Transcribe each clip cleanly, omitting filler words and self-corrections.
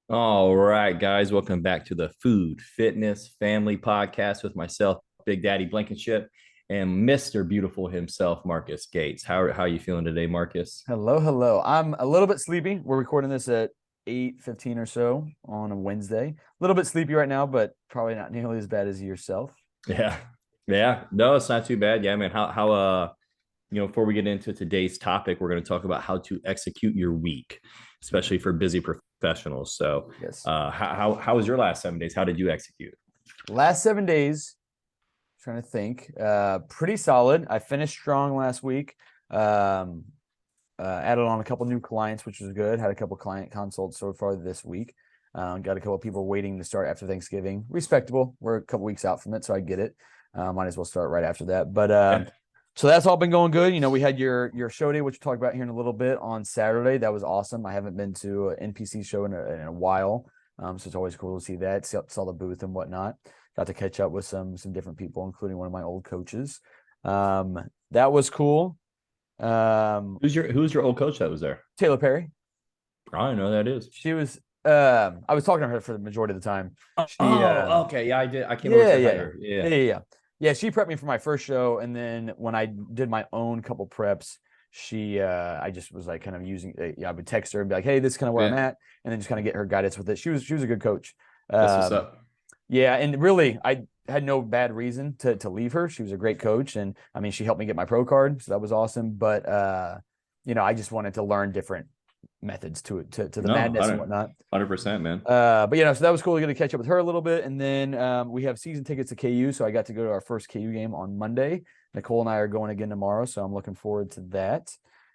All right, guys, welcome back to the Food, Fitness, Family Podcast with myself, Big Daddy Blankenship, and Mr. Beautiful himself, Marcus Gates. How are you feeling today, Marcus? Hello, hello. I'm a little bit sleepy. We're recording this at 8:15 or so on a Wednesday. A little bit sleepy right now, but probably not nearly as bad as yourself. Yeah, yeah, no, it's not too bad. Yeah, man. Before we get into today's topic, we're going to talk about how to execute your week, especially for busy professionals. So, Yes. how was your last 7 days? How did you execute? Last 7 days, trying to think. Pretty solid. I finished strong last week. Um, Added on a couple new clients, which was good. Had a couple client consults so far this week. Got a couple people waiting to start after Thanksgiving. Respectable. We're a couple weeks out from it, so I get it. Might as well start right after that. But Yeah, so that's all been going good. We had your show day, which we'll talk about here in a little bit on Saturday. That was awesome. I haven't been to an NPC show in a while, so it's always cool to see that. Saw the booth and whatnot. Got to catch up with some different people, including one of my old coaches. That was cool. who's your old coach that was there? Taylor Perry. I don't know who that is. She was. I was talking to her for the majority of the time. She. Oh, okay. Yeah, I did. I came over to Yeah, say hi yeah, to yeah, her. Yeah. yeah, yeah, yeah. Yeah, she prepped me for my first show, and then when I did my own couple preps, I just was like kind of using. Yeah, I would text her and be like, "Hey, this is kind of where I'm Yeah. at," and then just kind of get her guidance with it. She was a good coach. That's what's Um, up. yeah, and really, I had no bad reason to leave her. She was a great coach, and I mean, she helped me get my pro card, so that was awesome. But I just wanted to learn different methods to the No, madness and whatnot. 100%, man. But so that was cool to get to catch up with her a little bit. And then we have season tickets to KU, so I got to go to our first KU game on Monday. Nicole and I are going again tomorrow, so I'm looking forward to that.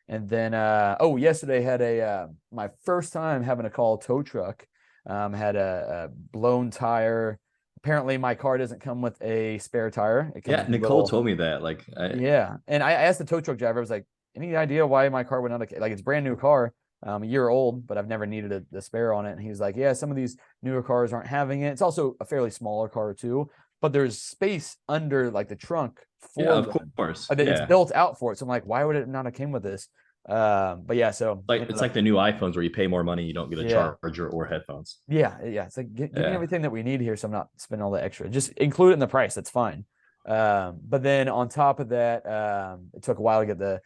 And then yesterday had a my first time having a call tow truck. Had a blown tire. Apparently, my car doesn't come with a spare tire. It comes Yeah, with a Nicole little. told me that. Yeah, and I asked the tow truck driver. I was like, "Any idea why my car went out? Like, it's a brand new car, a year old, but I've never needed a spare on it." And he was like, "Yeah, some of these newer cars aren't having it. It's also a fairly smaller car too, but there's space under like the trunk yeah, for of them. course. It's Yeah. built out for it." So I'm like, "Why would it not have came with this?" But yeah, so Like ended it's up, like the new iPhones where you pay more money, you don't get a yeah, charger or headphones. yeah. It's like give me Yeah. everything that we need here, so I'm not spending all the extra. Just include it in the price. That's fine. But then on top of that, it took a while to get the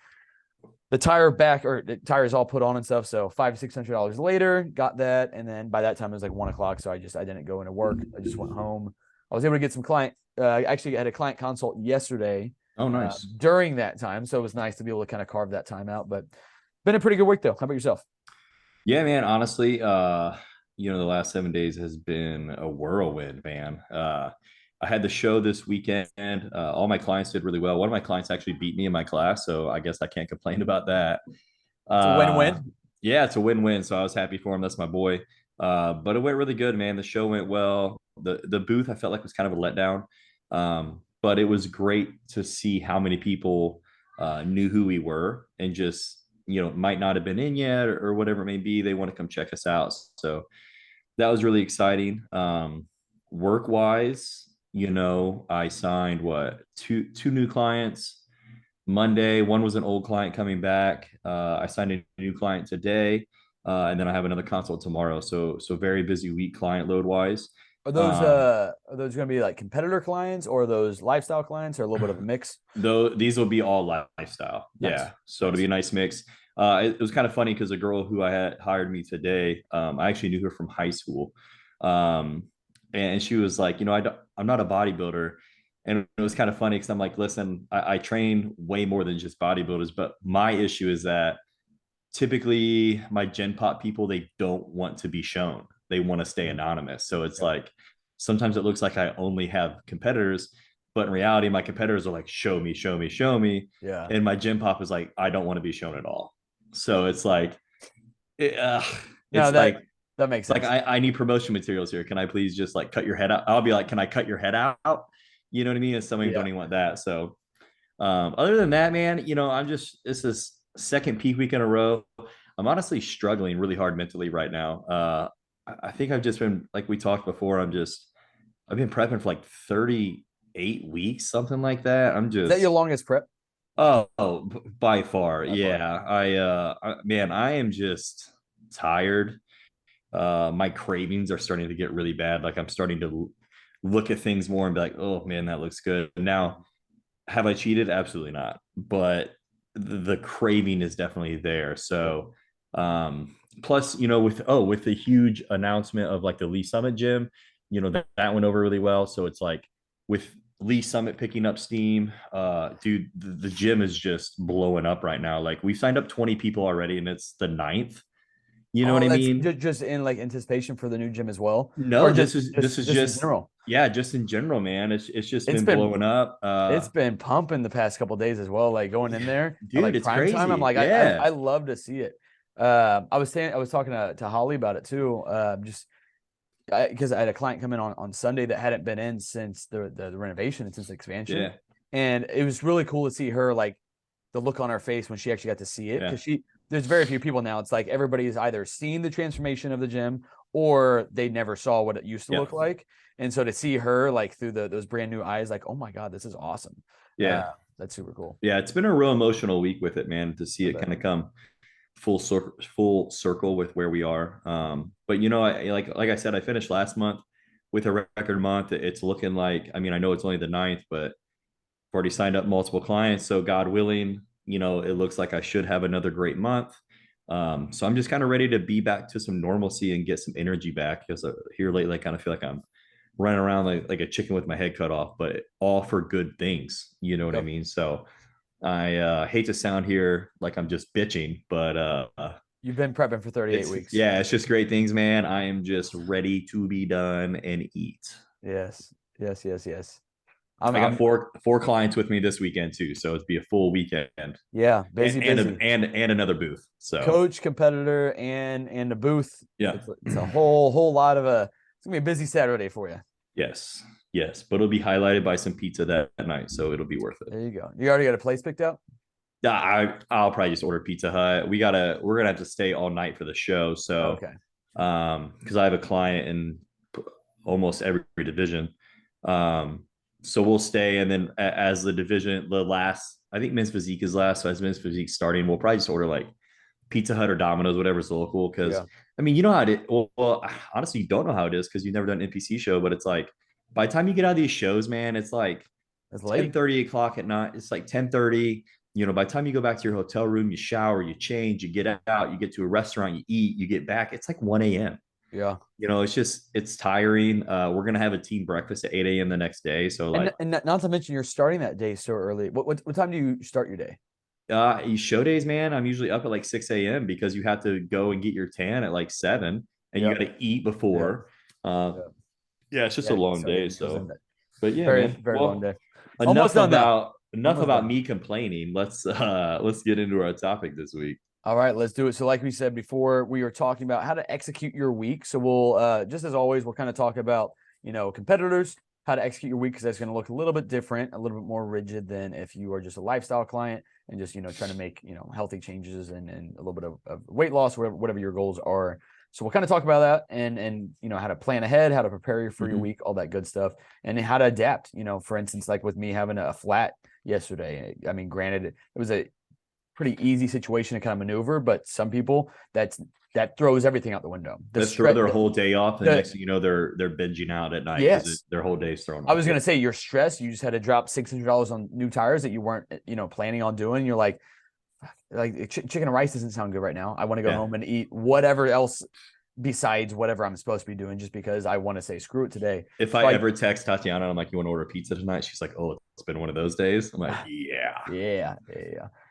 tire back, or the tires all put on and stuff. So $500-600 later, got that, and then by that time it was like 1 o'clock. So I didn't go into work. I just went home. I was able to get some client. Actually, I had a client consult yesterday Oh, nice. during that time, so it was nice to be able to kind of carve that time out. But been a pretty good week though. How about yourself? Yeah, man. Honestly, the last 7 days has been a whirlwind, man. I had the show this weekend. All my clients did really well. One of my clients actually beat me in my class, so I guess I can't complain about that. It's a Uh, win-win. yeah, it's a win-win. So I was happy for him. That's my boy. But it went really good, man. The show went well. The booth I felt like was kind of a letdown. But it was great to see how many people knew who we were and just might not have been in yet or whatever it may be. They want to come check us out. So that was really exciting. Work wise, I signed what two new clients Monday. One was an old client coming back. I signed a new client today, and then I have another consult tomorrow. So very busy week client load wise. Um, Are those going to be like competitor clients, or are those lifestyle clients, or a little bit of a mix? though these will be all lifestyle. Nice, Yeah, so it'll be nice. a nice mix. It was kind of funny because the girl who I had hired me today, I actually knew her from high school, um, and she was like, I'm not a bodybuilder, and it was kind of funny because I'm like, listen, I train way more than just bodybuilders, but my issue is that typically my gen pop people, they don't want to be shown, they want to stay anonymous, so it's Yeah, like sometimes it looks like I only have competitors, but in reality my competitors are like, show me, show me, show me, yeah. and my gen pop is like, I don't want to be shown at all. So it's like it, No, it's that makes like sense. I need promotion materials here, can I please just like cut your head out? I'll be like, can I cut your head out? You know what I mean? And some of them Yeah. don't even want that. So other than that, man, I'm just, this is second peak week in a row. I'm honestly struggling really hard mentally right now. I think I've just been, like we talked before, I've been prepping for like 38 weeks, something like that. I'm Is that your just, longest prep by far. by far? Yeah. Man, I am just tired. My cravings are starting to get really bad. Like I'm starting to look at things more and be like, oh man, that looks good. Now, have I cheated? Absolutely not. But the craving is definitely there. So, plus, with the huge announcement of like the Lee Summit gym, that went over really well. So it's like with Lee Summit picking up steam, dude, the gym is just blowing up right now. Like we've signed up 20 people already, and it's the ninth. You know what Oh, I that's mean? just in like anticipation for the new gym as well, or No, just this is just in just general. yeah, just in general, man. It's just It's been been blowing up. it's been pumping the past couple of days as well. Like going in there at Dude, like it's prime time, I'm crazy. like, Yeah. I love to see it. I was talking to Holly about it too. Just because I had a client come in on Sunday that hadn't been in since the renovation and since the expansion, Yeah. and it was really cool to see her like the look on her face when she actually got to see it Yeah. because there's very few people now. It's like everybody's either seen the transformation of the gym or they never saw what it used to Yeah. look like. And so to see her like through those brand new eyes, like, oh my God, this is awesome. Yeah. That's super cool. Yeah. It's been a real emotional week with it, man, to see I it bet. kind of come full circle with where we are. But like I said, I finished last month with a record month. It's looking like, I mean, I know it's only the ninth, but I've already signed up multiple clients. So God willing, it looks like I should have another great month. So I'm just kind of ready to be back to some normalcy and get some energy back because here lately I kind of feel like I'm running around like a chicken with my head cut off, but all for good things. You know what I Yep. mean? So I hate to sound here like I'm just bitching, but You've been prepping for 38 weeks. it's just great things, man. I am just ready to be done and eat. Yes. Yes. Yes. Yes. I got I'm four clients with me this weekend too, so it'd be a full weekend and yeah, busy, and busy. another booth. So Coach, competitor, and a booth. yeah, It's a whole lot of it's gonna be a busy Saturday for you. yes, yes, but it'll be highlighted by some pizza that night, so it'll be worth it. There you go. You already got a place picked out? Yeah, I'll probably just order Pizza Hut. We're gonna have to stay all night for the show, so Okay. because I have a client in almost every division. So we'll stay, and then as the division, the last, I think men's physique is last. So as men's physique starting, we'll probably just order like Pizza Hut or Domino's, whatever's local. Because Yeah. I mean, you know how it is. Well, honestly, you don't know how it is because you've never done an NPC show. But it's like by the time you get out of these shows, man, it's like It's 10 late. 30 o'clock at night. It's like 10:30. By the time you go back to your hotel room, you shower, you change, you get out, you get to a restaurant, you eat, you get back. It's like 1 a.m. Yeah. It's tiring. We're gonna have a team breakfast at 8 a.m. the next day. So like And not to mention you're starting that day so early. What time do you start your day? show days, man, I'm usually up at like 6 a.m. because you have to go and get your tan at like 7 and you Yep. gotta eat Yep. before. Uh Yep. yeah, it's just a Yeah. long So day. getting shows in So that. but yeah, Very, man. very long Well, day. Almost enough done though. about enough Almost about done. me complaining. Let's get into our topic this week. All right, let's do it. So, like we said before, we were talking about how to execute your week. So, we'll just as always, we'll kind of talk about competitors, how to execute your week because that's going to look a little bit different, a little bit more rigid than if you are just a lifestyle client and just trying to make healthy changes and a little bit of weight loss, whatever your goals are. So, we'll kind of talk about that and how to plan ahead, how to prepare you for your week, all that good stuff, and then how to adapt. For instance, like with me having a flat yesterday. I mean, granted, it was a pretty easy situation to kind of maneuver, but some people that throws everything out the window. The Let's throw stress, their whole day off, and the the next thing you know, they're binging out at night because yes, their whole day's thrown I off. was Yeah. gonna say you're stressed. You just had to drop $600 on new tires that you weren't planning on doing. You're like chicken and rice doesn't sound good right now. I want to go Yeah. home and eat whatever else besides whatever I'm supposed to be doing, just because I want to say screw it today. If So I ever text Tatiana, I'm like, "You want to order pizza tonight?" She's like, "Oh, it's been one of those days." I'm like, "Yeah." yeah.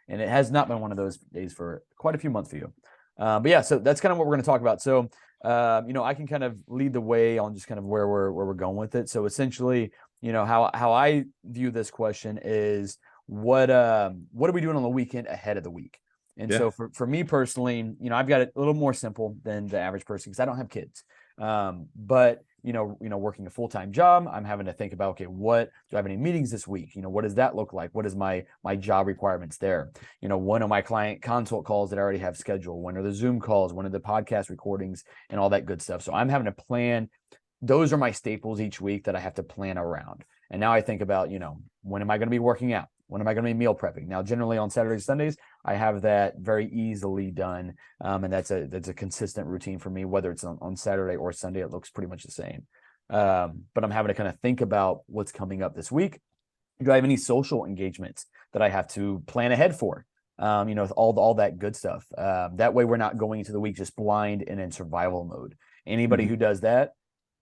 And it has not been one of those days for quite a few months for you. But yeah, so that's kind of what we're going to talk about. So, I can kind of lead the way on just kind of where we're going with it. So essentially, how I view this question is what are we doing on the weekend ahead of the week? And Yeah. so for me personally, I've got it a little more simple than the average person because I don't have kids. But working a full-time job, I'm having to think about, okay, what do I have any meetings this week? What does that look like? What is my job requirements there? When are my client consult calls that I already have scheduled? When are the Zoom calls? When are the podcast recordings and all that good stuff? So I'm having to plan. Those are my staples each week that I have to plan around. And now I think about, when am I going to be working out? When am I going to be meal prepping? Now, generally on Saturdays, Sundays, I have that very easily done. And that's a consistent routine for me, whether it's on Saturday or Sunday, it looks pretty much the same. But I'm having to kind of think about what's coming up this week. Do I have any social engagements that I have to plan ahead for? With all that good stuff. That way we're not going into the week just blind and in survival mode. Anybody who does that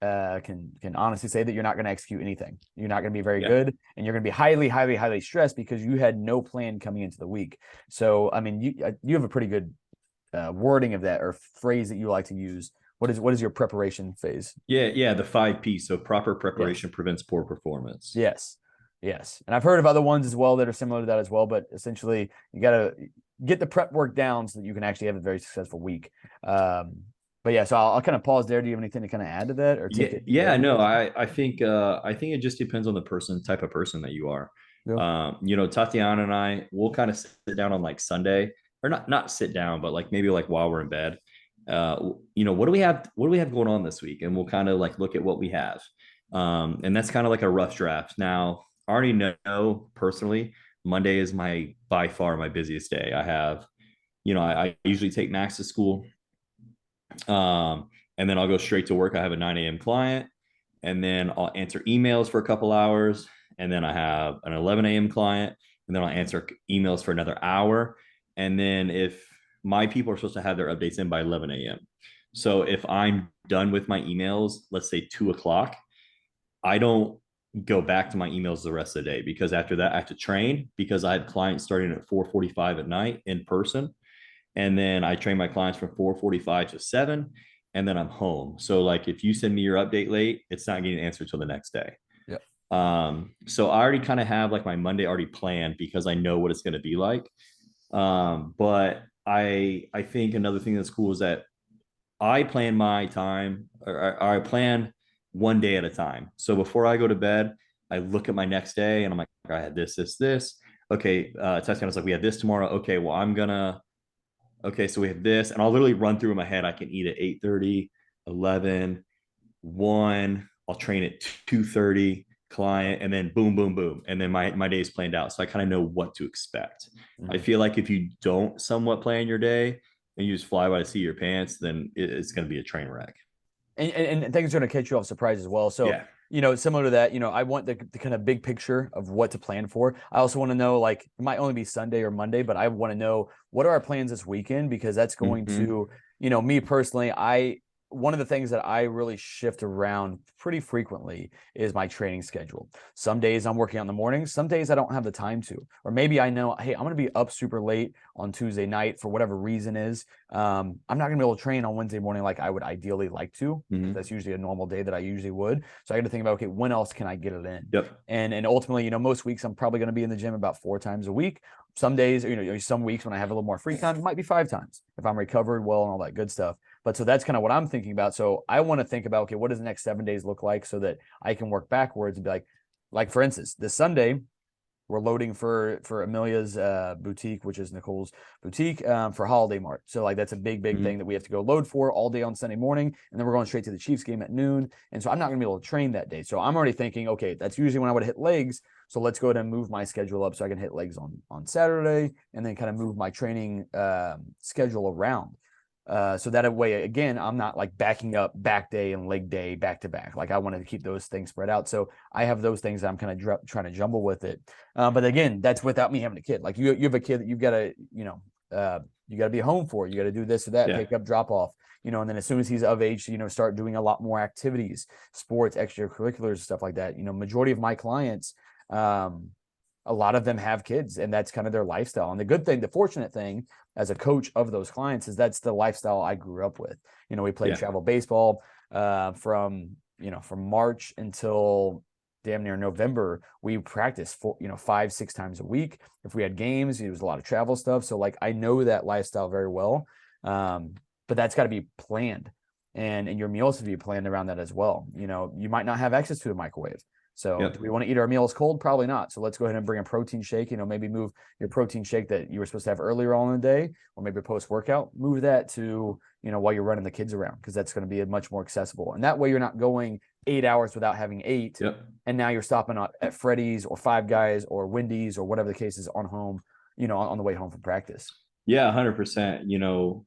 can honestly say that you're not going to execute anything. You're not going to be very good, and you're going to be highly, highly, highly stressed because you had no plan coming into the week. So, I mean, you have a pretty good wording of that or phrase that you like to use. What is your preparation phase? Yeah, the 5 P. So proper preparation prevents poor performance. Yes. And I've heard of other ones as well that are similar to that as well, but essentially you got to get the prep work down so that you can actually have a very successful week. But yeah, so I'll kind of pause there. Do you have anything to kind of add to that or take it? Yeah, no, I think it just depends on the type of person that you are. Yeah. Tatiana and I will kind of sit down on like Sunday, or not sit down, but like maybe like while we're in bed. What do we have going on this week? And we'll kind of like look at what we have. And that's kind of like a rough draft. Now, I already know personally, Monday is by far my busiest day. I have, I usually take Max to school. And then I'll go straight to work. I have a 9 a.m. client, and then I'll answer emails for a couple hours. And then I have an 11 a.m. client, and then I'll answer emails for another hour. And then if my people are supposed to have their updates in by 11 a.m. So if I'm done with my emails, let's say 2 o'clock, I don't go back to my emails the rest of the day, because after that I have to train, because I have clients starting at 4:45 at night in person. And then I train my clients from 4:45 to 7, and then I'm home. So like if you send me your update late, it's not getting answered till the next day. Yeah. So I already kind of have like my Monday already planned because I know what it's going to be like. But I think another thing that's cool is that I plan my time, or I plan one day at a time. So before I go to bed, I look at my next day and I'm like, I had this. Okay. Tatiana's like, we have this tomorrow. Okay. Well, okay, so we have this, and I'll literally run through in my head. I can eat at 8:30, 11, 1. I'll train at 2:30, client, and then boom, boom, boom. And then my day is planned out. So I kind of know what to expect. I feel like if you don't somewhat plan your day and you just fly by the seat of your pants, then it's going to be a train wreck. And things are going to catch you off surprise as well. So, similar to that, I want the kind of big picture of what to plan for. I also want to know, like, it might only be Sunday or Monday, but I want to know what are our plans this weekend, because that's going to, me personally, one of the things that I really shift around pretty frequently is my training schedule. Some days I'm working on the mornings. Some days I don't have the time to, or maybe I know, hey, I'm going to be up super late on Tuesday night for whatever reason is. I'm not going to be able to train on Wednesday morning like I would ideally like to. That's usually a normal day that I usually would. So I got to think about, okay, when else can I get it in? Yep. And ultimately, most weeks I'm probably going to be in the gym about 4 times a week. Some days, some weeks when I have a little more free time, it might be 5 times if I'm recovered well and all that good stuff. But so that's kind of what I'm thinking about. So I want to think about, okay, what does the next 7 days look like so that I can work backwards and be like for instance, this Sunday, we're loading for Amelia's boutique, which is Nicole's boutique, for Holiday Mart. So like that's a big thing that we have to go load for all day on Sunday morning. And then we're going straight to the Chiefs game at noon. And so I'm not going to be able to train that day. So I'm already thinking, okay, that's usually when I would hit legs. So let's go ahead and move my schedule up so I can hit legs on Saturday, and then kind of move my training schedule around. So that way, again, I'm not like backing up back day and leg day back to back. Like I wanted to keep those things spread out. So I have those things that I'm kind of trying to jumble with it. But again, that's without me having a kid. Like you have a kid that you've got to, you got to be home for. You got to do this or that, pick up, drop off. And then as soon as he's of age, start doing a lot more activities, sports, extracurriculars, stuff like that. Majority of my clients, a lot of them have kids, and that's kind of their lifestyle. And the fortunate thing as a coach of those clients is that's the lifestyle I grew up with. We played travel baseball from March until damn near November. We practiced 5-6 times a week. If we had games, it was a lot of travel stuff. So like, I know that lifestyle very well. But that's got to be planned, and your meals have to be planned around that as well. You might not have access to a microwave. So Yep. do we want to eat our meals cold? Probably not. So let's go ahead and bring a protein shake, maybe move your protein shake that you were supposed to have earlier on in the day, or maybe post workout, move that to, while you're running the kids around, because that's going to be much more accessible. And that way you're not going 8 hours without having ate. Yep. And now you're stopping at Freddy's or Five Guys or Wendy's or whatever the case is on home, on the way home from practice. Yeah, 100%.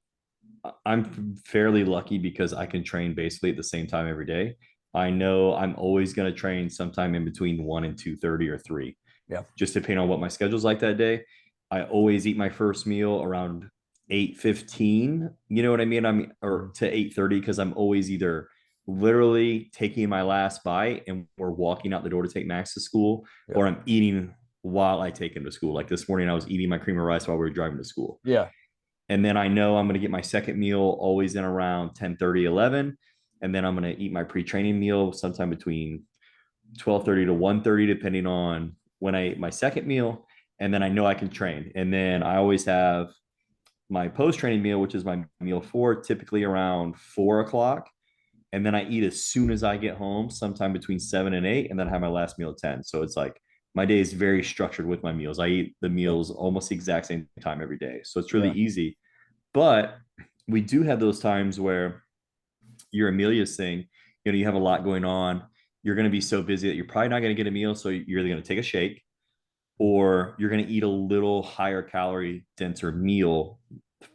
I'm fairly lucky because I can train basically at the same time every day. I know I'm always going to train sometime in between 1 and 2:30 or 3. Yeah. Just depending on what my schedule's like that day. I always eat my first meal around 8:15, you know what I mean? Or to 8:30, because I'm always either literally taking my last bite and we're walking out the door to take Max to school, Yeah. or I'm eating while I take him to school. Like this morning, I was eating my cream of rice while we were driving to school. Yeah. And then I know I'm going to get my second meal always in around 10:30, 11. And then I'm going to eat my pre-training meal sometime between 12:30 to 1:30, depending on when I eat my second meal. And then I know I can train. And then I always have my post-training meal, which is my meal 4, typically around 4 o'clock. And then I eat as soon as I get home, sometime between 7 and 8, and then I have my last meal at 10. So it's like my day is very structured with my meals. I eat the meals almost the exact same time every day. So it's really easy. But we do have those times where you're Amelia's thing, you have a lot going on. You're going to be so busy that you're probably not going to get a meal. So you're either going to take a shake or you're going to eat a little higher calorie, denser meal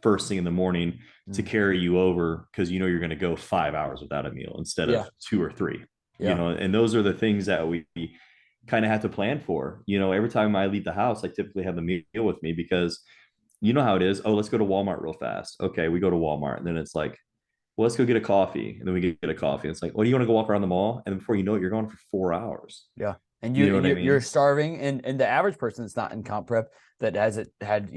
first thing in the morning to carry you over, because you're going to go 5 hours without a meal instead of 2 or 3. And those are the things that we kind of have to plan for. Every time I leave the house, I typically have the meal with me, because you know how it is. Oh, let's go to Walmart real fast. Okay, we go to Walmart, and then it's like, well, let's go get a coffee, and then we get a coffee. And it's like, well, do you want to go walk around the mall? And before you know it, you're gone for 4 hours. Yeah. And you know what I mean? You're starving, and the average person that's not in comp prep that hasn't had,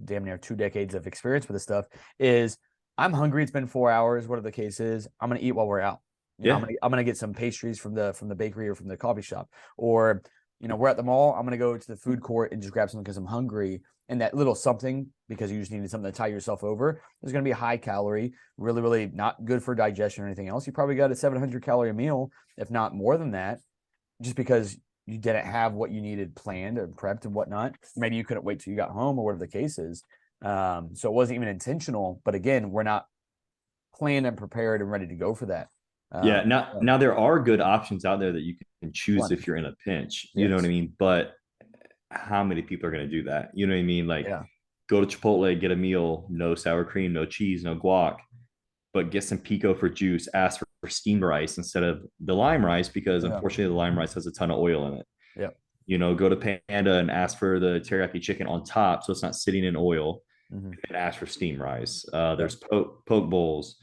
damn near 2 decades of experience with this stuff is, I'm hungry. It's been 4 hours. Whatever the case is, I'm going to eat while we're out. I'm going to get some pastries from the bakery or from the coffee shop, or, we're at the mall. I'm going to go to the food court and just grab something because I'm hungry. And that little something, because you just needed something to tie yourself over, is going to be high calorie, really, really not good for digestion or anything else. You probably got a 700 calorie meal, if not more than that, just because you didn't have what you needed planned and prepped and whatnot. Maybe you couldn't wait till you got home or whatever the case is. So it wasn't even intentional. But again, we're not planned and prepared and ready to go for that. Now there are good options out there that you can choose if you're in a pinch. You know what I mean? But how many people are going to do that? You know what I mean? Like, go to Chipotle, get a meal, no sour cream, no cheese, no guac, but get some pico for juice. Ask for steamed rice instead of the lime rice, because unfortunately the lime rice has a ton of oil in it. Go to Panda and ask for the teriyaki chicken on top, so it's not sitting in oil, and ask for steamed rice. There's poke bowls.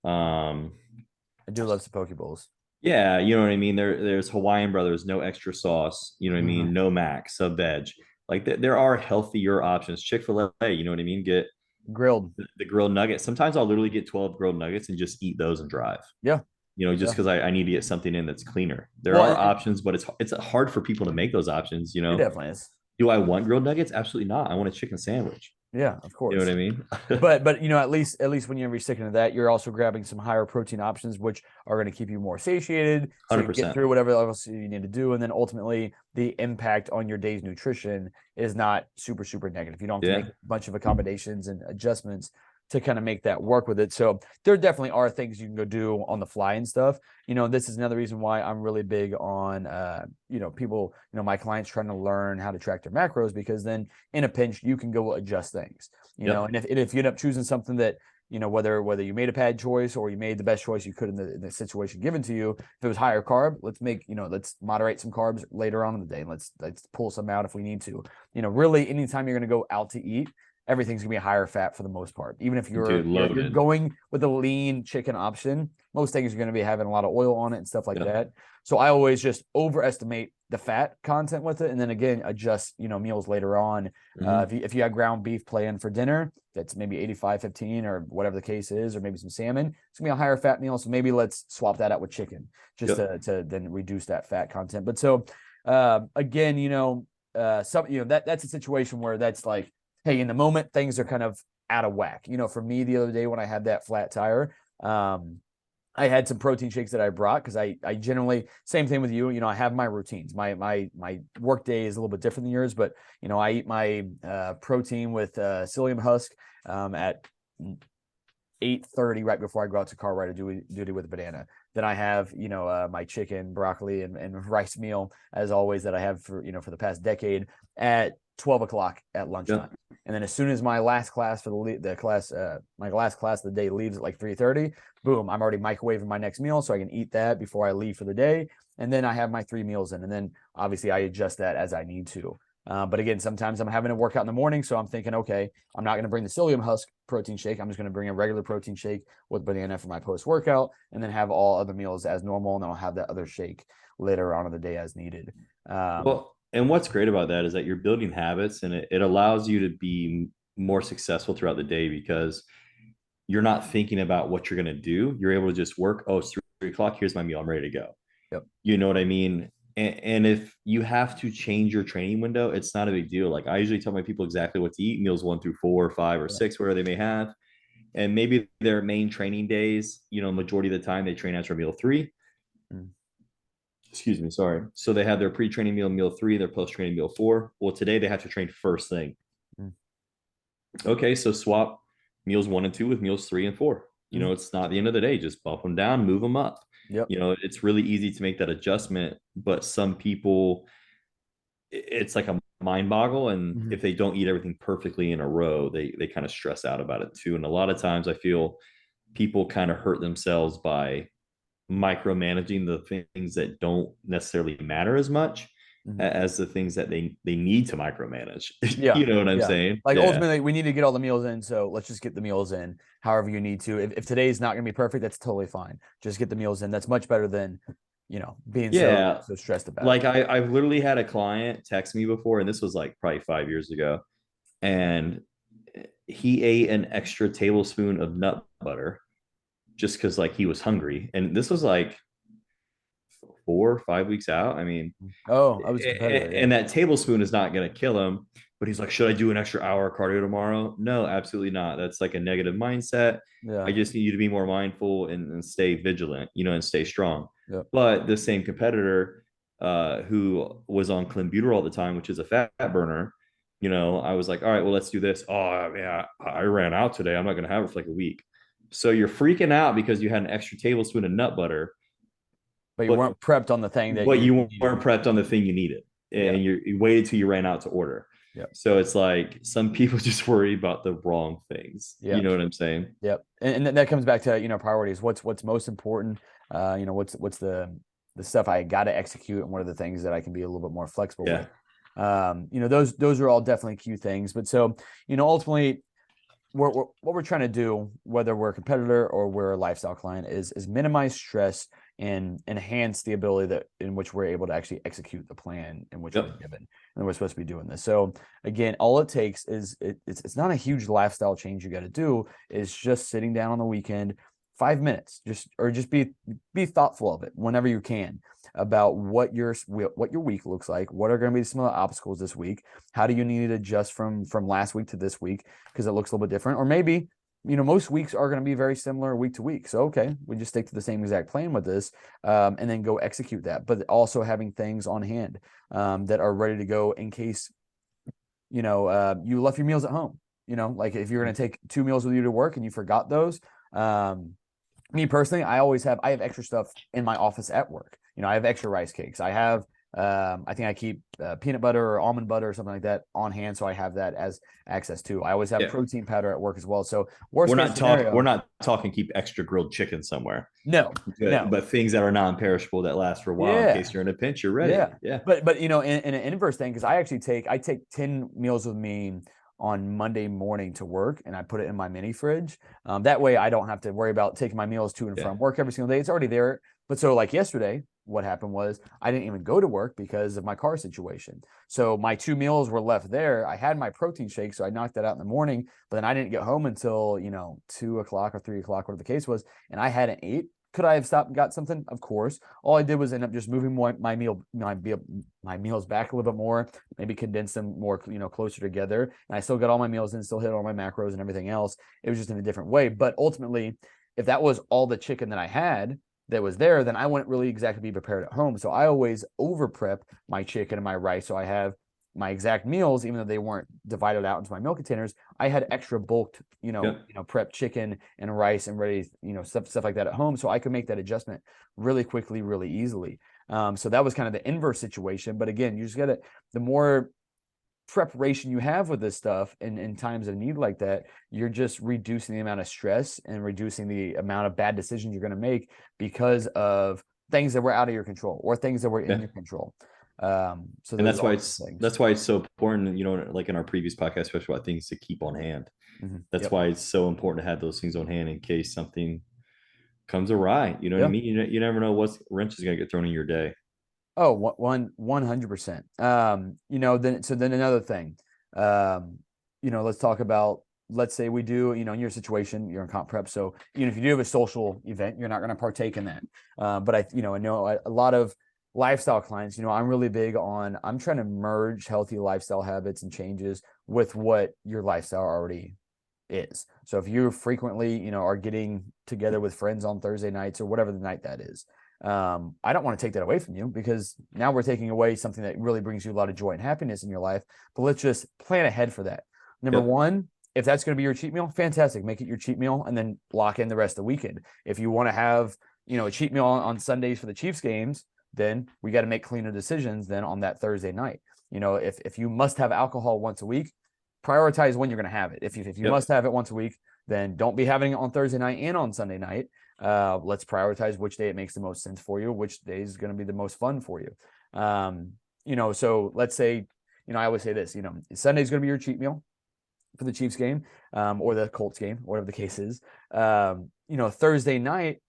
I do love some poke bowls. Yeah, you know what I mean? There's Hawaiian Brothers, no extra sauce, you know what I mean? No mac, sub veg. Like there are healthier options. Chick-fil-A, you know what I mean? Get grilled the grilled nuggets. Sometimes I'll literally get 12 grilled nuggets and just eat those and drive. Yeah. Just because I need to get something in that's cleaner. There are options, but it's hard for people to make those options, It definitely is. Do I want grilled nuggets? Absolutely not. I want a chicken sandwich. Yeah, of course. You know what I mean? but at least when you're sticking to that, you're also grabbing some higher protein options, which are going to keep you more satiated, so 100%. You get through whatever else you need to do, and then ultimately the impact on your day's nutrition is not super, super negative. You don't have to make a bunch of accommodations and adjustments to kind of make that work with it. So there definitely are things you can go do on the fly and stuff. This is another reason why I'm really big on, people, my clients trying to learn how to track their macros, because then in a pinch, you can go adjust things, and if you end up choosing something that, whether you made a bad choice or you made the best choice you could in the situation given to you, if it was higher carb, let's moderate some carbs later on in the day. And let's pull some out if we need to. Really, anytime you're going to go out to eat, everything's gonna be higher fat for the most part. Even if you're going with a lean chicken option, most things are gonna be having a lot of oil on it and stuff like that. So I always just overestimate the fat content with it, and then again adjust meals later on. If you have ground beef planned for dinner, that's maybe 85-15 or whatever the case is, or maybe some salmon, it's gonna be a higher fat meal. So maybe let's swap that out with chicken just to then reduce that fat content. But so again, that's a situation where that's like, hey, in the moment, things are kind of out of whack. For me, the other day when I had that flat tire, I had some protein shakes that I brought because I generally, same thing with you. I have my routines. My work day is a little bit different than yours, but I eat my protein with psyllium husk at 8:30 right before I go out to car ride to duty with a banana. Then I have my chicken, broccoli, and rice meal as always that I have for the past decade at 12 o'clock at lunchtime. Yep. And then as soon as my last class for my last class of the day leaves at like 3:30, boom, I'm already microwaving my next meal so I can eat that before I leave for the day. And then I have my 3 meals in, and then obviously I adjust that as I need to. But again, sometimes I'm having a workout in the morning, so I'm thinking, okay, I'm not going to bring the psyllium husk protein shake. I'm just going to bring a regular protein shake with banana for my post workout, and then have all other meals as normal, and then I'll have that other shake later on in the day as needed. Well, and what's great about that is that you're building habits, and it allows you to be more successful throughout the day because you're not thinking about what you're going to do. You're able to just work. Oh, it's 3 o'clock. Here's my meal. I'm ready to go. Yep. You know what I mean? And if you have to change your training window, it's not a big deal. Like I usually tell my people exactly what to eat, meals 1 through 4 or 5 or 6, whatever they may have. And maybe their main training days, majority of the time they train after meal 3. Mm. Excuse me, sorry. So they have their pre-training meal 3, their post-training meal 4. Well, today they have to train first thing. Mm. Okay, so swap meals 1 and 2 with meals 3 and 4. It's not the end of the day. Just bump them down, move them up. Yep. It's really easy to make that adjustment, but some people, it's like a mind boggle. And if they don't eat everything perfectly in a row, they kind of stress out about it too. And a lot of times I feel people kind of hurt themselves by micromanaging the things that don't necessarily matter as much as the things that they need to micromanage. Yeah. You know what I'm saying? Like ultimately we need to get all the meals in. So let's just get the meals in however you need to. If today's not going to be perfect, that's totally fine. Just get the meals in. That's much better than, being so stressed about like it. I've literally had a client text me before, and this was like probably 5 years ago. And he ate an extra tablespoon of nut butter just because like he was hungry. And this was like 4 or 5 weeks out. I mean, Oh, I was a competitor. and that tablespoon is not going to kill him. But he's like, should I do an extra hour of cardio tomorrow? No, absolutely not. That's like a negative mindset. Yeah. I just need you to be more mindful and stay vigilant, and stay strong. Yep. But the same competitor who was on clenbuterol all the time, which is a fat burner, I was like, all right, well, let's do this. Oh, yeah, I ran out today. I'm not going to have it for like a week. So you're freaking out because you had an extra tablespoon of nut butter, But you weren't prepped on the thing that but you needed. weren't prepped on the thing you needed, and you waited till you ran out to order. Yeah. So it's like some people just worry about the wrong things. Yeah. You know what I'm saying? Yep. And that comes back to, priorities. What's most important? What's the stuff I got to execute, and what are the things that I can be a little bit more flexible with? Those are all definitely key things. But so, ultimately what we're trying to do, whether we're a competitor or we're a lifestyle client, is minimize stress and enhance the ability that in which we're able to actually execute the plan in which we're given, and we're supposed to be doing this. So again, all it takes is it's not a huge lifestyle change you got to do. It's just sitting down on the weekend, 5 minutes, just be thoughtful of it whenever you can about what your week looks like. What are going to be some of the obstacles this week? How do you need to adjust from last week to this week because it looks a little bit different? Or maybe most weeks are going to be very similar week to week. So, okay, we just stick to the same exact plan with this and then go execute that. But also having things on hand that are ready to go in case, you left your meals at home. Like if you're going to take 2 meals with you to work and you forgot those. Me personally, I have extra stuff in my office at work. I have extra rice cakes. I have I think I keep peanut butter or almond butter or something like that on hand, so I have that as access to. I always have protein powder at work as well. So we're not talking keep extra grilled chicken somewhere. No, but things that are non-perishable that last for a while in case you're in a pinch, you're ready. Yeah. But in an inverse thing, because I take 10 meals with me on Monday morning to work, and I put it in my mini fridge. That way I don't have to worry about taking my meals to and from work every single day. It's already there. But so like yesterday, what happened was I didn't even go to work because of my car situation. So my 2 meals were left there. I had my protein shake, so I knocked that out in the morning, but then I didn't get home until, 2 o'clock or 3 o'clock, whatever the case was. And I hadn't ate. Could I have stopped and got something? Of course. All I did was end up just moving my meals back a little bit more, maybe condense them more, closer together. And I still got all my meals in, still hit all my macros and everything else. It was just in a different way. But ultimately, if that was all the chicken that I had that was there, then I wouldn't really exactly be prepared at home. So I always over prep my chicken and my rice. So I have my exact meals, even though they weren't divided out into my meal containers. I had extra bulked, Yep. prep chicken and rice and ready, stuff like that at home. So I could make that adjustment really quickly, really easily. So that was kind of the inverse situation. But again, you just got to, the more preparation you have with this stuff in times of need like that, you're just reducing the amount of stress and reducing the amount of bad decisions you're going to make because of things that were out of your control or things that were in Yeah. your control. So And those are things. that's why it's so important, like in our previous podcast, especially about things to keep on hand. That's Yep. why it's so important to have those things on hand in case something comes awry. You know what I Yeah. mean? You never know what wrench is going to get thrown in your day. Oh, 100%. Then another thing, let's talk about, let's say we do, in your situation, you're in comp prep. So, if you do have a social event, you're not going to partake in that. But I know a lot of lifestyle clients, I'm really big on, I'm trying to merge healthy lifestyle habits and changes with what your lifestyle already is. So if you frequently, are getting together with friends on Thursday nights or whatever the night that is, I don't want to take that away from you, because now we're taking away something that really brings you a lot of joy and happiness in your life. But let's just plan ahead for that. Number Yep. one, if that's going to be your cheat meal, fantastic. Make it your cheat meal and then lock in the rest of the weekend. If you want to have, a cheat meal on Sundays for the Chiefs games, then we got to make cleaner decisions then on that Thursday night. If you must have alcohol once a week, prioritize when you're going to have it. If you Yep. must have it once a week, then don't be having it on Thursday night and on Sunday night. Let's prioritize which day it makes the most sense for you, which day is going to be the most fun for you. So let's say, I always say this, Sunday is going to be your cheat meal for the Chiefs game, or the Colts game, whatever the case is. Thursday night,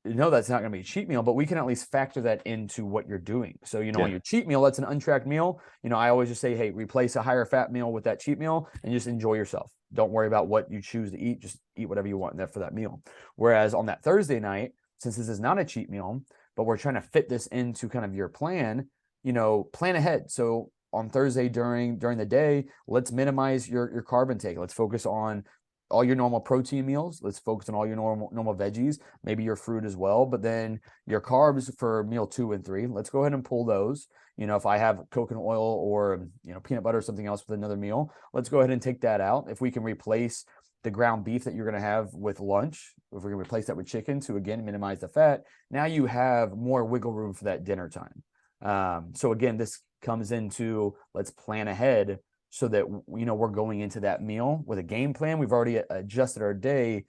that's not going to be a cheat meal, but we can at least factor that into what you're doing. So, Yeah. on your cheat meal, that's an untracked meal. I always just say, hey, replace a higher fat meal with that cheat meal and just enjoy yourself. Don't worry about what you choose to eat. Just eat whatever you want in there for that meal. Whereas on that Thursday night, since this is not a cheat meal, but we're trying to fit this into kind of your plan, plan ahead. So on Thursday during the day, let's minimize your carb intake. Let's focus on all your normal protein meals. Let's focus on all your normal veggies, maybe your fruit as well. But then your carbs for meal 2 and 3, let's go ahead and pull those. If I have coconut oil or peanut butter or something else with another meal, let's go ahead and take that out. If we can replace the ground beef that you're going to have with lunch, if we can replace that with chicken to again minimize the fat, now you have more wiggle room for that dinner time. So again, this comes into, let's plan ahead so that we're going into that meal with a game plan. We've already adjusted our day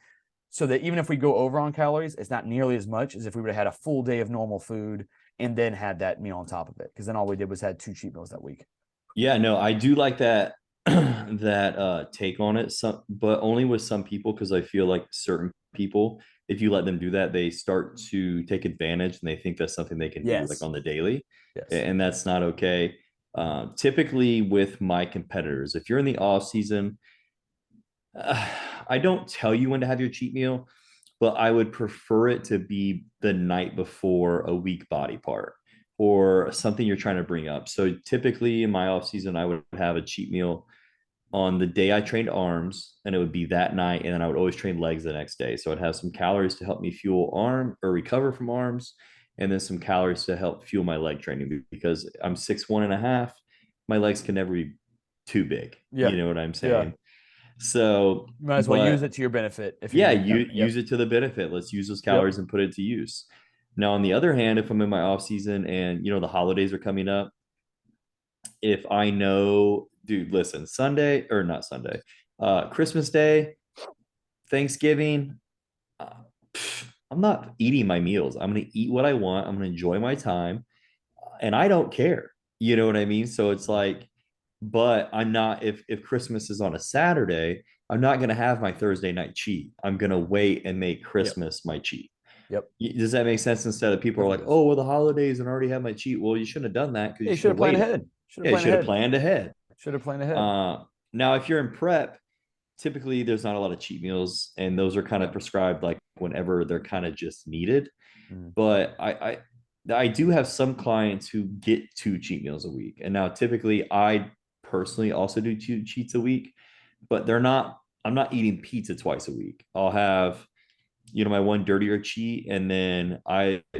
so that even if we go over on calories, it's not nearly as much as if we would have had a full day of normal food and then had that meal on top of it, because then all we did was had 2 cheat meals that week. Yeah, no, I do like that that take on it, but only with some people, because I feel like certain people, if you let them do that, they start to take advantage and they think that's something they can do like Yes. on the daily, Yes. and that's not okay. Typically with my competitors, if you're in the off season, I don't tell you when to have your cheat meal, but I would prefer it to be the night before a weak body part or something you're trying to bring up. So typically in my off season, I would have a cheat meal on the day I trained arms, and it would be that night. And then I would always train legs the next day. So I'd have some calories to help me fuel arm or recover from arms, and then some calories to help fuel my leg training, because I'm 6'1.5". My legs can never be too big. Yeah. You know what I'm Yeah. saying? So, You might as well use it but to your benefit if you're yeah, going to do you that. Yep. use it to the benefit. Let's use those Yep. calories and put it to use. Now, on the other hand, if I'm in my off season and the holidays are coming up, if I know, dude, listen, Sunday or not Sunday, Christmas Day, Thanksgiving, uh, I'm not eating my meals. I'm going to eat what I want. I'm going to enjoy my time, and I don't care. You know what I mean? So it's like, but I'm not, if Christmas is on a Saturday, I'm not going to have my Thursday night cheat. I'm going to wait and make Yep. Christmas my cheat. Yep. Does that make sense? Instead of people are Perfect like, sense. oh, well, the holidays and I already have my cheat. Well, you shouldn't have done that because Yeah, you you should should have have planned waited. ahead. Should have Yeah, you planned should have ahead. planned ahead. Should have planned ahead. Uh, Now, if you're in prep, typically there's not a lot of cheat meals, and those are kind of Yeah. prescribed like whenever they're kind of just needed. Mm. But I do have some clients who get 2 cheat meals a week, and now typically I personally also do 2 cheats a week, but they're not. I'm not eating pizza twice a week. I'll have my one dirtier cheat, and then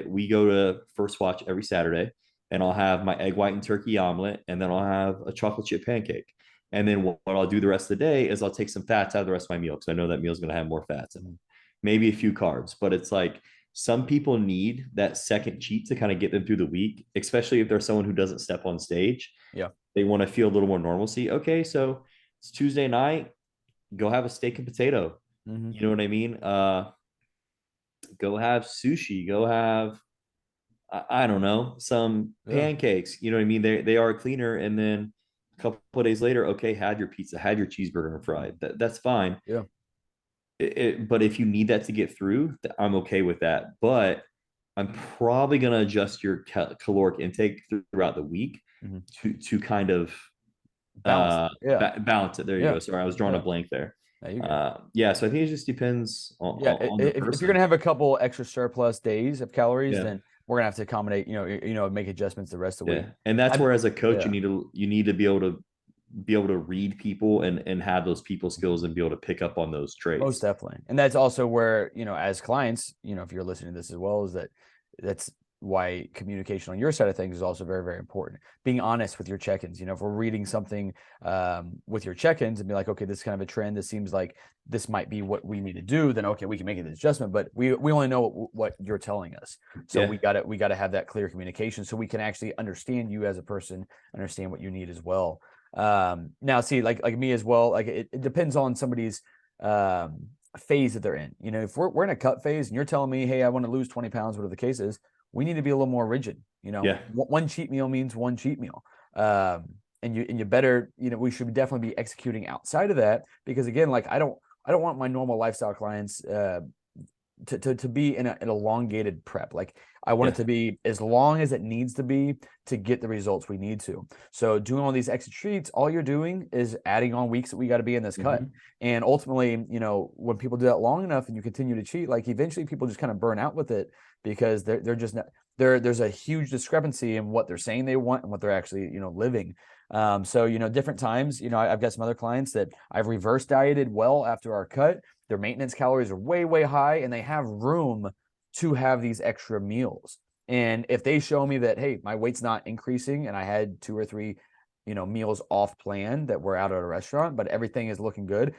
we go to First Watch every Saturday, and I'll have my egg white and turkey omelet, and then I'll have a chocolate chip pancake. And then what I'll do the rest of the day is I'll take some fats out of the rest of my meal because I know that meal is going to have more fats in it, maybe a few carbs. But it's like some people need that second cheat to kind of get them through the week, especially if there's someone who doesn't step on stage. Yeah. They want to feel a little more normalcy. Okay, so it's Tuesday night, go have a steak and potato. Mm-hmm. You know what I mean? Go have sushi. Go have I don't know, some pancakes. You know what I mean? They are cleaner. And then a couple of days later, okay, have your pizza, have your cheeseburger and fried. That's fine. Yeah. But if you need that to get through, I'm okay with that. But I'm probably going to adjust your caloric intake throughout the week to kind of balance balance it. There you go. Sorry, I was drawing a blank there. Yeah, so I think it just depends on the person. If you're gonna have a couple extra surplus days of calories, then we're gonna have to accommodate, make adjustments the rest of the week. And that's where, as a coach, you need to be able to read people and have those people skills and be able to pick up on those traits. Most definitely. And that's also where, as clients, if you're listening to this as well, is that's why communication on your side of things is also very, very important. Being honest with your check-ins. If we're reading something with your check-ins and be like, okay, this is kind of a trend, this seems like this might be what we need to do, then okay, we can make an adjustment, but we only know what you're telling us. So we gotta have that clear communication so we can actually understand you as a person, understand what you need as well. Now see, like me as well, like it depends on somebody's phase that they're in. If we're in a cut phase and you're telling me, hey, I want to lose 20 pounds, whatever the case is, we need to be a little more rigid. One cheat meal means one cheat meal. And you better, we should definitely be executing outside of that, because again, like I don't want my normal lifestyle clients to be in an elongated prep. Like I want it to be as long as it needs to be to get the results we need to. So doing all these extra treats, all you're doing is adding on weeks that we got to be in this cut. And ultimately, when people do that long enough and you continue to cheat, like eventually people just kind of burn out with it, because they're just not there's a huge discrepancy in what they're saying they want and what they're actually, living. So, different times, I've got some other clients that I've reverse dieted well after our cut. Their maintenance calories are way, way high, and they have room to have these extra meals. And if they show me that, hey, my weight's not increasing and I had 2 or 3, meals off plan that were out at a restaurant, but everything is looking good,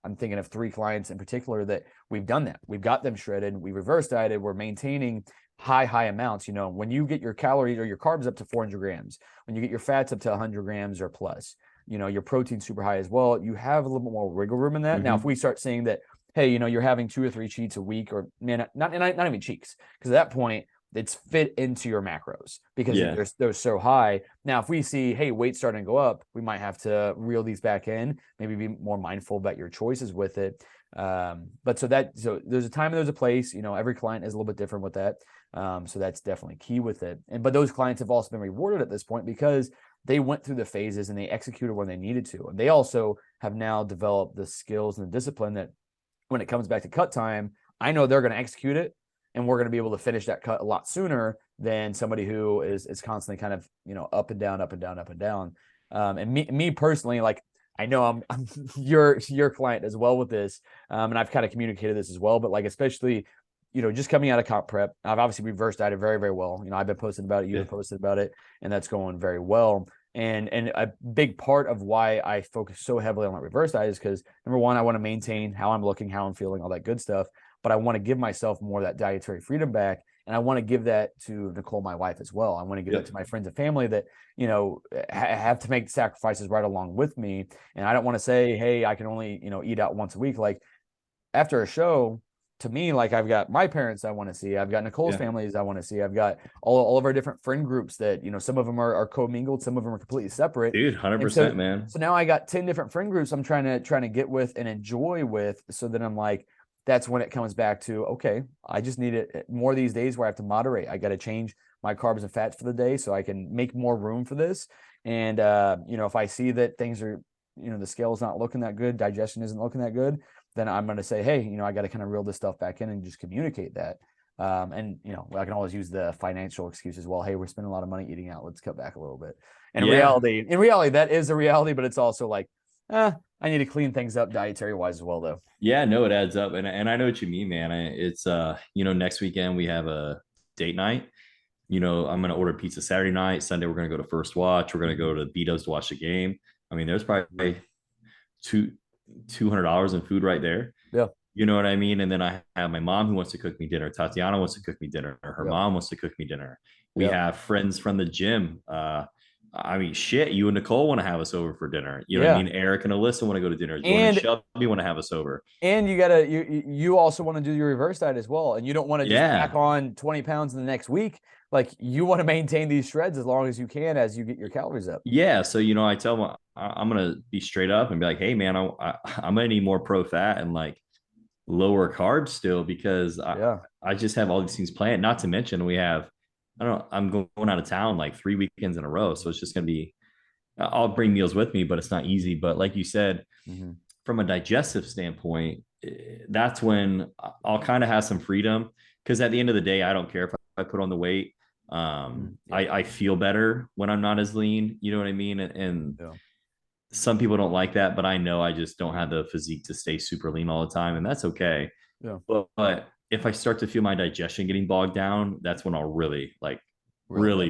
I'm thinking of 3 clients in particular that we've done that. We've got them shredded. We reverse dieted. We're maintaining high amounts. When you get your calories or your carbs up to 400 grams, when you get your fats up to 100 grams or plus, your protein super high as well, you have a little bit more wiggle room in that. Now, if we start saying that, hey, you're having 2 or 3 cheats a week, or not even cheats, because at that point it's fit into your macros because they're so high. Now, if we see, hey, weight's starting to go up, we might have to reel these back in, maybe be more mindful about your choices with it. But so there's a time and there's a place, every client is a little bit different with that. So that's definitely key with it. But those clients have also been rewarded at this point because they went through the phases and they executed when they needed to. And they also have now developed the skills and the discipline that when it comes back to cut time, I know they're going to execute it, and we're going to be able to finish that cut a lot sooner than somebody who is constantly kind of, up and down, up and down, up and down. And me personally, like, I know I'm your client as well with this. And I've kind of communicated this as well, but like, especially, just coming out of comp prep, I've obviously reversed dieted very, very well. I've been posting about it, you've been posting about it, and that's going very well. And a big part of why I focus so heavily on my reverse diet is because, number one, I want to maintain how I'm looking, how I'm feeling, all that good stuff. But I want to give myself more of that dietary freedom back. And I want to give that to Nicole, my wife, as well. I want to give that to my friends and family that, have to make sacrifices right along with me. And I don't want to say, hey, I can only, eat out once a week. Like after a show, to me, like I've got my parents I want to see. I've got Nicole's families I want to see. I've got all of our different friend groups that, some of them are commingled. Some of them are completely separate. Dude, 100%, man. So now I got 10 different friend groups I'm trying to get with and enjoy with. So then I'm like, that's when it comes back to, okay, I just need it more of these days where I have to moderate. I got to change my carbs and fats for the day so I can make more room for this. And, if I see that things are, the scale is not looking that good, digestion isn't looking that good, then I'm going to say, hey, I got to kind of reel this stuff back in and just communicate that. And, I can always use the financial excuse as well. Hey, we're spending a lot of money eating out. Let's cut back a little bit. And in reality, that is a reality, but it's also like, I need to clean things up dietary wise as well, though. Yeah, no, it adds up, and I know what you mean, man. It's next weekend we have a date night. I'm gonna order pizza Saturday night. Sunday we're gonna go to First Watch. We're gonna go to Betos to watch the game. I mean, there's probably $200 in food right there. Yeah. You know what I mean? And then I have my mom who wants to cook me dinner. Tatiana wants to cook me dinner. Her Yeah. mom wants to cook me dinner. We Yeah. have friends from the gym. I mean, shit, you and Nicole want to have us over for dinner. You know what I Yeah. mean? Eric and Alyssa want to go to dinner. Jordan and And Shelby want to have us over. you gotta you also want to do your reverse diet as well, and you don't want to just pack Yeah. on 20 pounds in the next week. Like, you want to maintain these shreds as long as you can as you get your calories up. Yeah. So, I tell them I'm going to be straight up and be like, hey, man, I'm going to need more pro fat and like lower carbs still because Yeah. I just have all these things planned. Not to mention, I don't know, I'm going out of town like 3 weekends in a row. So it's just going to be, I'll bring meals with me, but it's not easy. But like you said, from a digestive standpoint, that's when I'll kind of have some freedom because at the end of the day, I don't care if I put on the weight. I feel better when I'm not as lean. You know what I mean? And Yeah. some people don't like that, but I know I just don't have the physique to stay super lean all the time, and that's okay. Yeah. But if I start to feel my digestion getting bogged down, that's when I'll really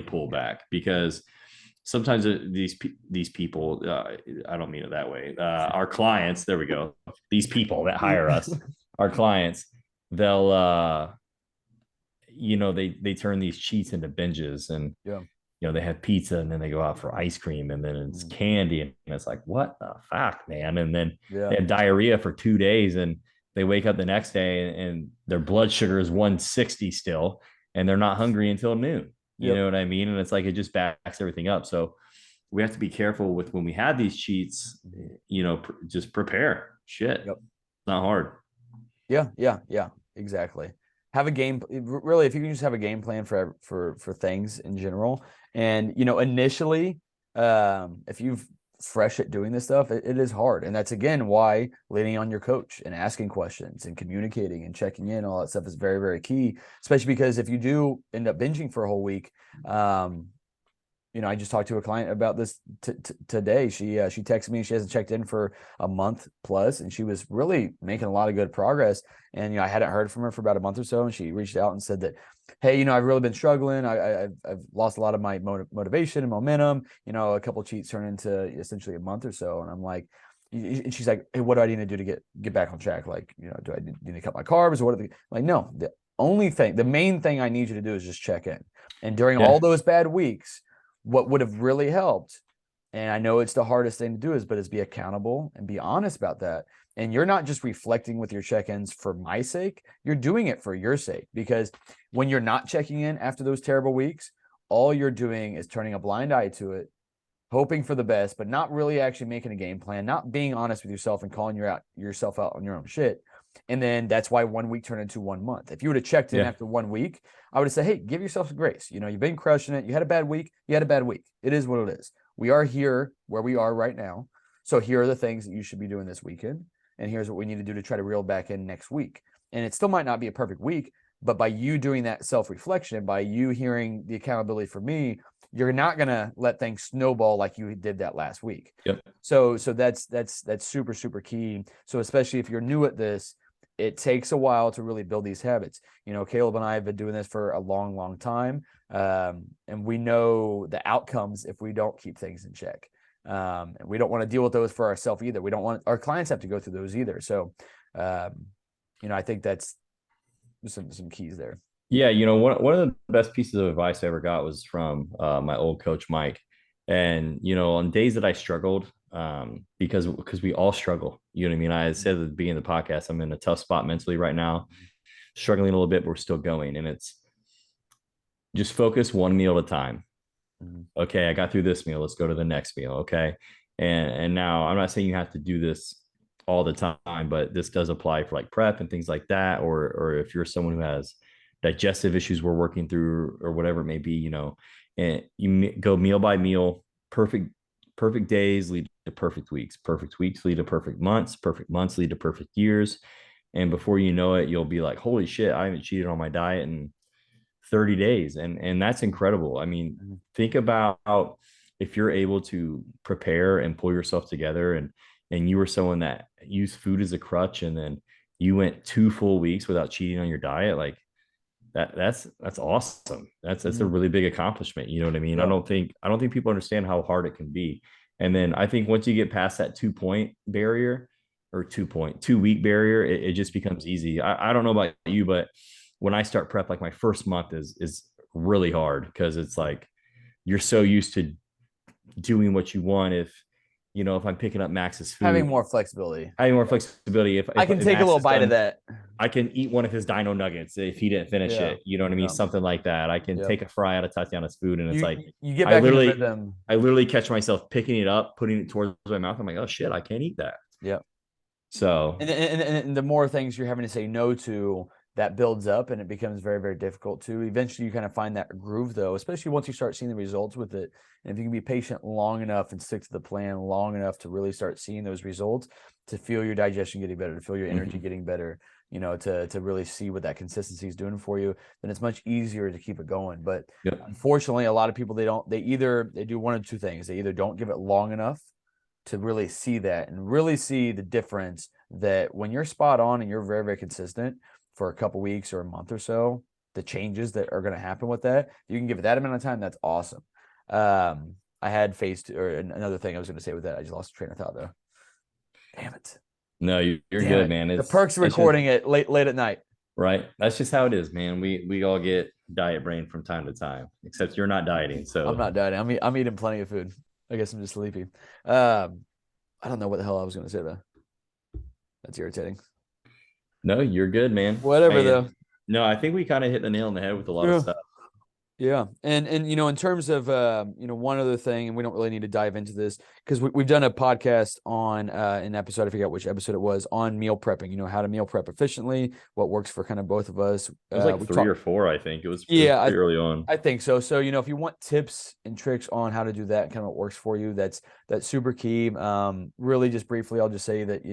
pull back because sometimes these people, I don't mean it that way. Our clients, there we go. These people that hire us, our clients, they'll they turn these cheats into binges, and Yeah. they have pizza and then they go out for ice cream and then it's candy and it's like, what the fuck, man? And then they have diarrhea for 2 days and they wake up the next day and their blood sugar is 160 still and they're not hungry until noon. You know what I mean? And it's like it just backs everything up. So we have to be careful with when we have these cheats, just prepare shit. It's not hard. Yeah, exactly. Have a game, really, if you can just have a game plan for things in general. And initially, if you've fresh at doing this stuff, it is hard. And that's again why leaning on your coach and asking questions and communicating and checking in, all that stuff is very, very key, especially because if you do end up binging for a whole week, I just talked to a client about this today. She texted me. She hasn't checked in for a month plus, and she was really making a lot of good progress. And I hadn't heard from her for about a month or so, and she reached out and said that, hey, I've really been struggling. I've lost a lot of my motivation and momentum. A couple of cheats turned into essentially a month or so, and I'm like, and she's like, hey, what do I need to do to get back on track? Like, do I need to cut my carbs or what? Like, no, the main thing I need you to do is just check in. And during all those bad weeks, what would have really helped, and I know it's the hardest thing to do, is be accountable and be honest about that. And you're not just reflecting with your check-ins for my sake, you're doing it for your sake. Because when you're not checking in after those terrible weeks, all you're doing is turning a blind eye to it, hoping for the best, but not really actually making a game plan, not being honest with yourself and calling yourself out on your own shit. And then that's why 1 week turned into 1 month. If you would have checked in after 1 week, I would have said, hey, give yourself some grace. You've been crushing it. You had a bad week. You had a bad week. It is what it is. We are here where we are right now. So here are the things that you should be doing this weekend. And here's what we need to do to try to reel back in next week. And it still might not be a perfect week, but by you doing that self-reflection, by you hearing the accountability from me, you're not going to let things snowball like you did that last week. So that's super, super key. So especially if you're new at this, it takes a while to really build these habits. Caleb and I have been doing this for a long, long time. And we know the outcomes if we don't keep things in check. And we don't want to deal with those for ourselves either. We don't want our clients have to go through those either. So, I think that's some keys there. Yeah. One of the best pieces of advice I ever got was from my old coach, Mike. And, on days that I struggled, because we all struggle, you know what I mean? I said at the beginning of the podcast, I'm in a tough spot mentally right now, struggling a little bit, but we're still going. And it's just focus one meal at a time. Okay, I got through this meal. Let's go to the next meal. Okay. And now I'm not saying you have to do this all the time, but this does apply for like prep and things like that. Or if you're someone who has digestive issues we're working through or whatever it may be, and you go meal by meal. Perfect days lead to perfect weeks lead to perfect months lead to perfect years. And before you know it, you'll be like, holy shit, I haven't cheated on my diet in 30 days. And that's incredible. I mean, think about if you're able to prepare and pull yourself together and, and you were someone that used food as a crutch, and then you went 2 full weeks without cheating on your diet, like that's awesome. That's a Mhm. really big accomplishment. You know what I mean? Yeah. I don't think people understand how hard it can be. And then I think once you get past that 2 point barrier or 2 week barrier, it just becomes easy. I don't know about you, but when I start prep, like my first month is really hard because it's like you're so used to doing what you want. If I'm picking up Max's Having food, more flexibility. having more flexibility. I can If take a Max little is bite of done, that. I can eat one of his dino nuggets if he didn't finish Yeah. it. You know what I mean? Yeah. Something like that. I can Yeah. take a fry out of Tatiana's food, and it's like You get I back into literally, rhythm. I literally catch myself picking it up, putting it towards my mouth. I'm like, oh shit, I can't eat that. Yeah. So And the more things you're having to say no to, that builds up and it becomes very, very difficult to. Eventually, you kind of find that groove, though, especially once you start seeing the results with it. And if you can be patient long enough and stick to the plan long enough to really start seeing those results, to feel your digestion getting better, to feel your energy getting better, to really see what that consistency is doing for you, then it's much easier to keep it going. But yep. unfortunately, a lot of people, they do one of two things. They either don't give it long enough to really see that and really see the difference, that when you're spot on and you're very, very consistent for a couple weeks or a month or so, the changes that are going to happen with that, you can give it that amount of time. That's awesome. I had faced, or another thing I was going to say with that, I just lost the train of thought though. Damn it. No, you're Damn good, it. man. The perks of recording it late at night. Right. That's just how it is, man. We all get diet brain from time to time, except you're not dieting. I'm So not dieting. I'm eating plenty of food. I guess I'm just sleepy. I don't know what the hell I was going to say though. That's irritating. no, you're good, man. Whatever though. No, I think we kind of hit the nail on the head with a lot of Yeah. stuff. Yeah. And in terms of one other thing, and we don't really need to dive into this because we've done a podcast on an episode, I forget which episode it was, on meal prepping, how to meal prep efficiently, what works for kind of both of us. It was like We 3 or 4, I think. It was yeah, pretty early on. I think so. So, if you want tips and tricks on how to do that, kind of what works for you, that's super key. Really just briefly, I'll just say that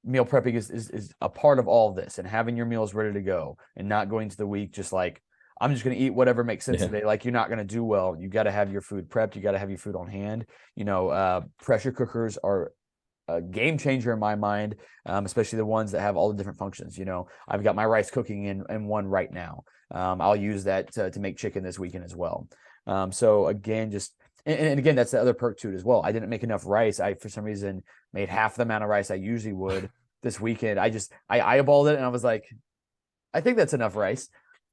meal prepping is a part of all of this, and having your meals ready to go and not going to the week just like, I'm just going to eat whatever makes sense today. Like, you're not going to do well. You got to have your food prepped. You got to have your food on hand. Pressure cookers are a game changer in my mind, especially the ones that have all the different functions. I've got my rice cooking in one right now. I'll use that to make chicken this weekend as well. So again, and again, that's the other perk to it as well. I didn't make enough rice. I, for some reason, made half the amount of rice I usually would this weekend. I eyeballed it and I was like, I think that's enough rice.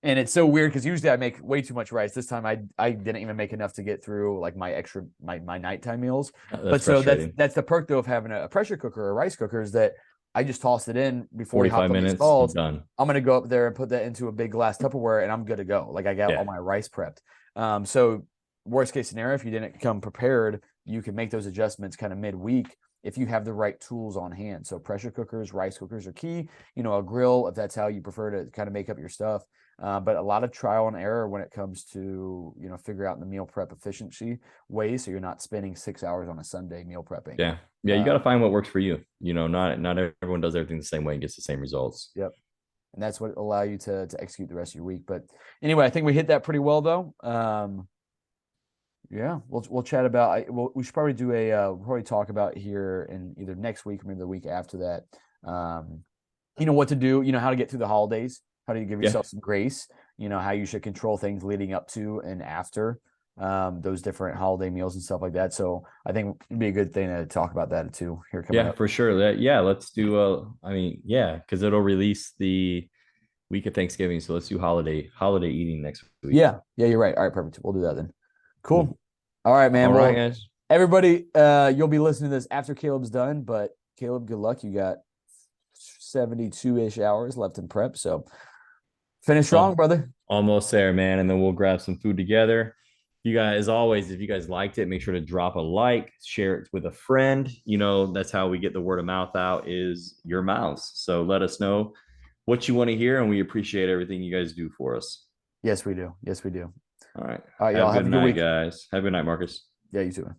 And it's so weird because usually I make way too much rice. This time I didn't even make enough to get through like my nighttime meals. But so that's the perk though of having a pressure cooker or a rice cooker, is that I just tossed it in before we hopped 45 on these minutes, calls. done. I'm gonna go up there and put that into a big glass Tupperware and I'm good to go. Like, I got all my rice prepped. So worst case scenario, if you didn't come prepared, you can make those adjustments kind of midweek if you have the right tools on hand. So pressure cookers, rice cookers are key. A grill, if that's how you prefer to kind of make up your stuff. But a lot of trial and error when it comes to, figure out the meal prep efficiency ways, so you're not spending 6 hours on a Sunday meal prepping. Yeah. You got to find what works for you. Not everyone does everything the same way and gets the same results. Yep. And that's what allow you to execute the rest of your week. But anyway, I think we hit that pretty well though. Yeah, we'll chat about. We should probably do we'll probably talk about here in either next week or maybe the week after that. What to do. How to get through the holidays. How do you give yourself some grace? How you should control things leading up to and after those different holiday meals and stuff like that. So I think it'd be a good thing to talk about that too here coming up. For sure. Let's do. Because it'll release the week of Thanksgiving. So let's do holiday eating next week. Yeah, you're right. All right, perfect. We'll do that then. Cool. All right, man. All right, guys. Everybody, you'll be listening to this after Caleb's done, but Caleb, good luck. You got 72-ish hours left in prep, so finish strong, brother. Almost there, man. And then we'll grab some food together. You guys, as always, if you guys liked it, make sure to drop a like, share it with a friend. That's how we get the word of mouth out, is your mouths. So let us know what you want to hear, and we appreciate everything you guys do for us. Yes, we do. All right. All right, y'all. Have a good night, guys. Have a good night, Marcus. Yeah, you too.